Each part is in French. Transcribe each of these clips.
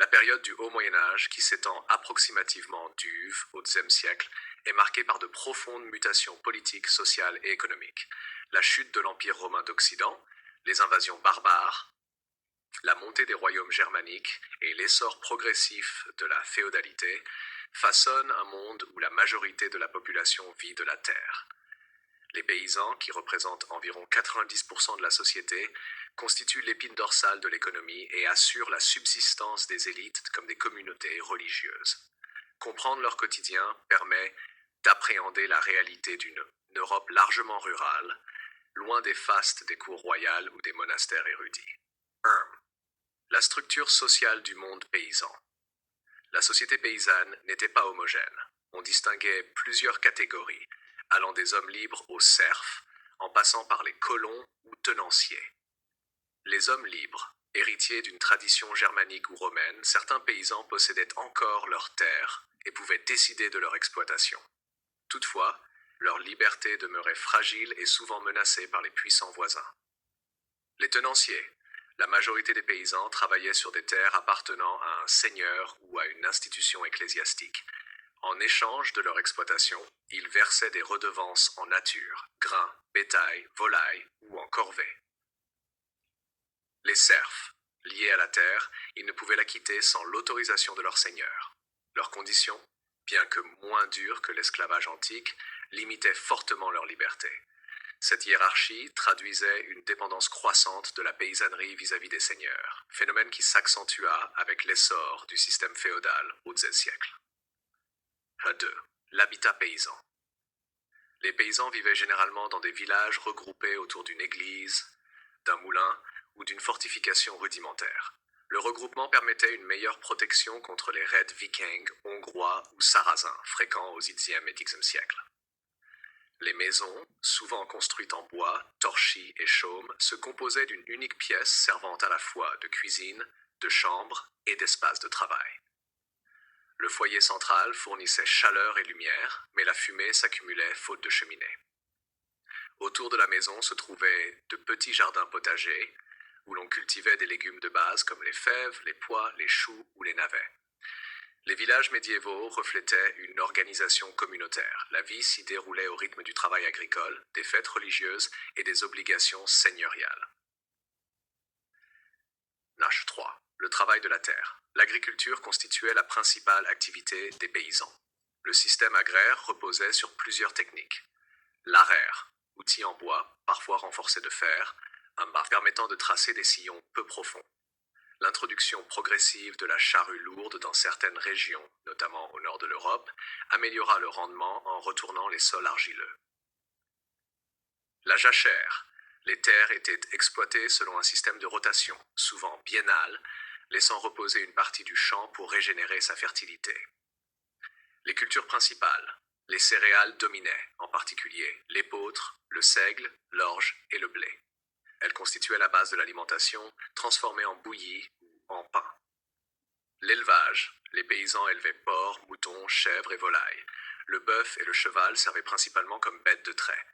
La période du Haut Moyen Âge, qui s'étend approximativement du au XIIe siècle, est marquée par de profondes mutations politiques, sociales et économiques. La chute de l'Empire romain d'Occident, les invasions barbares, la montée des royaumes germaniques et l'essor progressif de la féodalité façonnent un monde où la majorité de la population vit de la terre. Les paysans, qui représentent environ 90% de la société, constituent l'épine dorsale de l'économie et assurent la subsistance des élites comme des communautés religieuses. Comprendre leur quotidien permet d'appréhender la réalité d'une Europe largement rurale, loin des fastes des cours royales ou des monastères érudits. 1. La structure sociale du monde paysan. La société paysanne n'était pas homogène. On distinguait plusieurs catégories, allant des hommes libres aux serfs, en passant par les colons ou tenanciers. Les hommes libres, héritiers d'une tradition germanique ou romaine, certains paysans possédaient encore leurs terres et pouvaient décider de leur exploitation. Toutefois, leur liberté demeurait fragile et souvent menacée par les puissants voisins. Les tenanciers. La majorité des paysans travaillaient sur des terres appartenant à un seigneur ou à une institution ecclésiastique. En échange de leur exploitation, ils versaient des redevances en nature, grains, bétail, volailles ou en corvée. Les serfs. Liés à la terre, ils ne pouvaient la quitter sans l'autorisation de leur seigneur. Leurs conditions, bien que moins dures que l'esclavage antique, limitaient fortement leur liberté. Cette hiérarchie traduisait une dépendance croissante de la paysannerie vis-à-vis des seigneurs, phénomène qui s'accentua avec l'essor du système féodal au XIIe siècle. 2. L'habitat paysan. Les paysans vivaient généralement dans des villages regroupés autour d'une église, d'un moulin ou d'une fortification rudimentaire. Le regroupement permettait une meilleure protection contre les raids vikings, hongrois ou sarrasins, fréquents aux Xe et Xe siècles. Les maisons, souvent construites en bois, torchis et chaume, se composaient d'une unique pièce servant à la fois de cuisine, de chambre et d'espace de travail. Le foyer central fournissait chaleur et lumière, mais la fumée s'accumulait faute de cheminée. Autour de la maison se trouvaient de petits jardins potagers, où l'on cultivait des légumes de base comme les fèves, les pois, les choux ou les navets. Les villages médiévaux reflétaient une organisation communautaire. La vie s'y déroulait au rythme du travail agricole, des fêtes religieuses et des obligations seigneuriales. Nage 3. Le travail de la terre. L'agriculture constituait la principale activité des paysans. Le système agraire reposait sur plusieurs techniques. L'arère, outil en bois, parfois renforcé de fer, un mât permettant de tracer des sillons peu profonds. L'introduction progressive de la charrue lourde dans certaines régions, notamment au nord de l'Europe, améliora le rendement en retournant les sols argileux. La jachère. Les terres étaient exploitées selon un système de rotation, souvent biennal, laissant reposer une partie du champ pour régénérer sa fertilité. Les cultures principales. Les céréales dominaient, en particulier l'épeautre, le seigle, l'orge et le blé. Elles constituaient la base de l'alimentation, transformée en bouillie ou en pain. L'élevage. Les paysans élevaient porcs, moutons, chèvres et volailles. Le bœuf et le cheval servaient principalement comme bêtes de trait.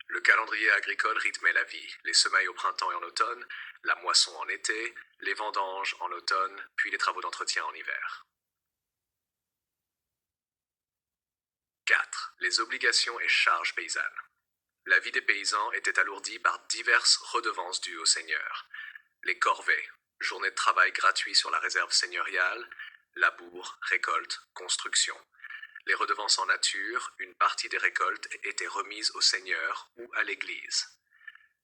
Le calendrier agricole rythmait la vie, les semailles au printemps et en automne, la moisson en été, les vendanges en automne, puis les travaux d'entretien en hiver. 4. Les obligations et charges paysannes. La vie des paysans était alourdie par diverses redevances dues aux seigneurs. Les corvées, journées de travail gratuits sur la réserve seigneuriale, labour, récolte, construction. Les redevances en nature, une partie des récoltes était remise aux seigneurs ou à l'église.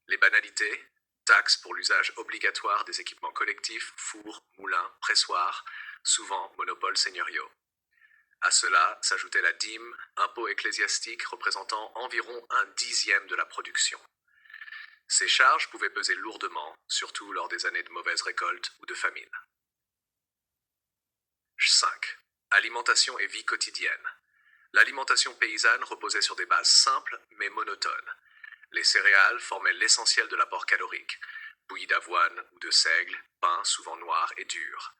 Les banalités, taxes pour l'usage obligatoire des équipements collectifs, fours, moulins, pressoirs, souvent monopoles seigneuriaux. À cela s'ajoutait la dîme, impôt ecclésiastique représentant environ 1/10 de la production. Ces charges pouvaient peser lourdement, surtout lors des années de mauvaise récolte ou de famine. 5. Alimentation et vie quotidienne. L'alimentation paysanne reposait sur des bases simples mais monotones. Les céréales formaient l'essentiel de l'apport calorique, bouillie d'avoine ou de seigle, pain souvent noir et dur.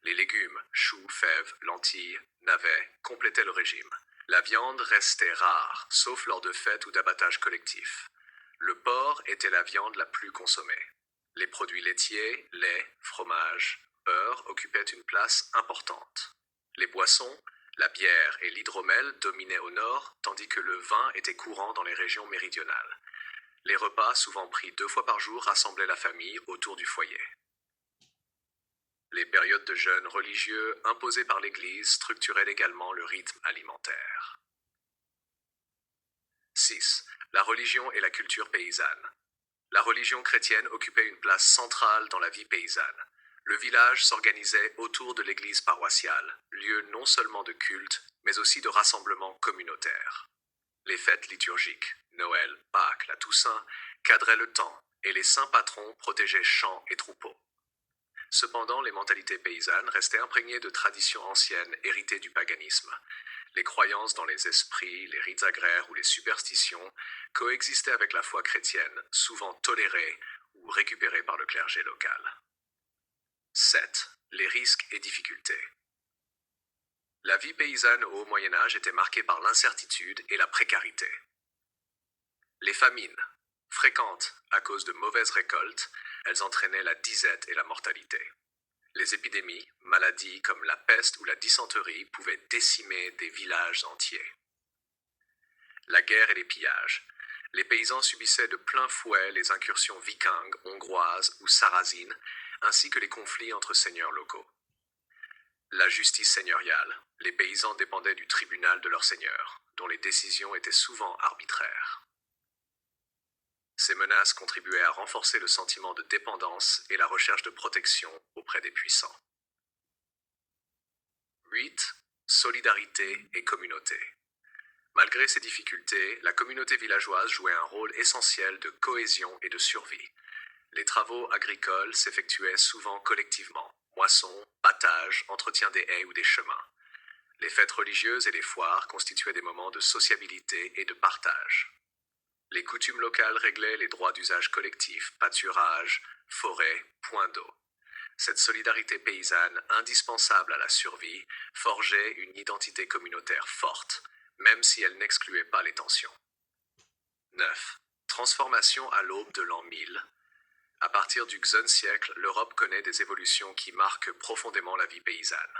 Les légumes, choux, fèves, lentilles, navets, complétaient le régime. La viande restait rare, sauf lors de fêtes ou d'abattage collectif. Le porc était la viande la plus consommée. Les produits laitiers, lait, fromage, beurre occupaient une place importante. Les boissons, la bière et l'hydromel dominaient au nord, tandis que le vin était courant dans les régions méridionales. Les repas, souvent pris 2 fois par jour, rassemblaient la famille autour du foyer. Les périodes de jeûne religieux imposées par l'Église structuraient également le rythme alimentaire. 6. La religion et la culture paysanne. La religion chrétienne occupait une place centrale dans la vie paysanne. Le village s'organisait autour de l'église paroissiale, lieu non seulement de culte, mais aussi de rassemblement communautaire. Les fêtes liturgiques, Noël, Pâques, la Toussaint, cadraient le temps, et les saints patrons protégeaient champs et troupeaux. Cependant, les mentalités paysannes restaient imprégnées de traditions anciennes héritées du paganisme. Les croyances dans les esprits, les rites agraires ou les superstitions coexistaient avec la foi chrétienne, souvent tolérées ou récupérées par le clergé local. 7. Les risques et difficultés. La vie paysanne au Haut Moyen-Âge était marquée par l'incertitude et la précarité. Les famines, fréquentes à cause de mauvaises récoltes, elles entraînaient la disette et la mortalité. Les épidémies, maladies comme la peste ou la dysenterie pouvaient décimer des villages entiers. La guerre et les pillages. Les paysans subissaient de plein fouet les incursions vikingues, hongroises ou sarrasines, ainsi que les conflits entre seigneurs locaux. La justice seigneuriale. Les paysans dépendaient du tribunal de leur seigneur, dont les décisions étaient souvent arbitraires. Ces menaces contribuaient à renforcer le sentiment de dépendance et la recherche de protection auprès des puissants. 8. Solidarité et communauté. Malgré ces difficultés, la communauté villageoise jouait un rôle essentiel de cohésion et de survie. Les travaux agricoles s'effectuaient souvent collectivement, moissons, battage, entretien des haies ou des chemins. Les fêtes religieuses et les foires constituaient des moments de sociabilité et de partage. Les coutumes locales réglaient les droits d'usage collectif, pâturage, forêt, points d'eau. Cette solidarité paysanne, indispensable à la survie, forgeait une identité communautaire forte, même si elle n'excluait pas les tensions. 9. Transformation à l'aube de l'an 1000. À partir du Xe siècle, l'Europe connaît des évolutions qui marquent profondément la vie paysanne.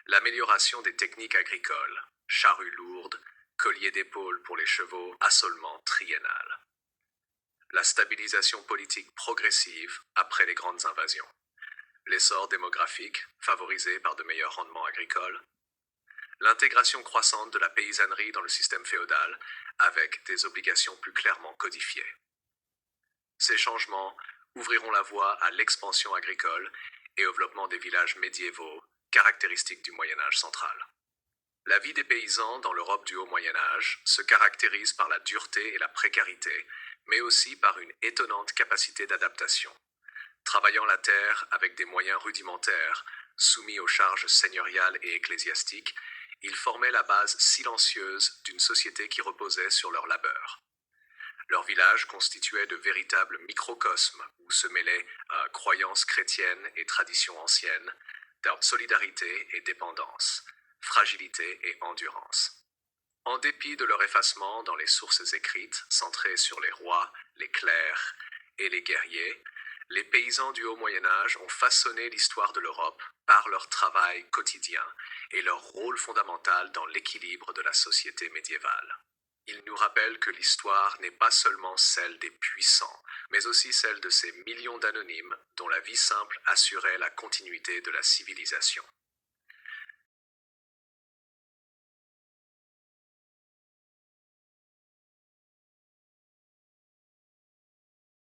L'amélioration des techniques agricoles, charrues lourdes, colliers d'épaule pour les chevaux, assolement triennal. La stabilisation politique progressive après les grandes invasions. L'essor démographique, favorisé par de meilleurs rendements agricoles. L'intégration croissante de la paysannerie dans le système féodal, avec des obligations plus clairement codifiées. Ces changements ouvriront la voie à l'expansion agricole et au développement des villages médiévaux, caractéristiques du Moyen-Âge central. La vie des paysans dans l'Europe du Haut Moyen-Âge se caractérise par la dureté et la précarité, mais aussi par une étonnante capacité d'adaptation. Travaillant la terre avec des moyens rudimentaires, soumis aux charges seigneuriales et ecclésiastiques, ils formaient la base silencieuse d'une société qui reposait sur leur labeur. Leurs villages constituaient de véritables microcosmes où se mêlaient croyances chrétiennes et traditions anciennes, solidarité et dépendance, fragilité et endurance. En dépit de leur effacement dans les sources écrites, centrées sur les rois, les clercs et les guerriers, les paysans du Haut Moyen-Âge ont façonné l'histoire de l'Europe par leur travail quotidien et leur rôle fondamental dans l'équilibre de la société médiévale. Ils nous rappellent que l'histoire n'est pas seulement celle des puissants, mais aussi celle de ces millions d'anonymes dont la vie simple assurait la continuité de la civilisation.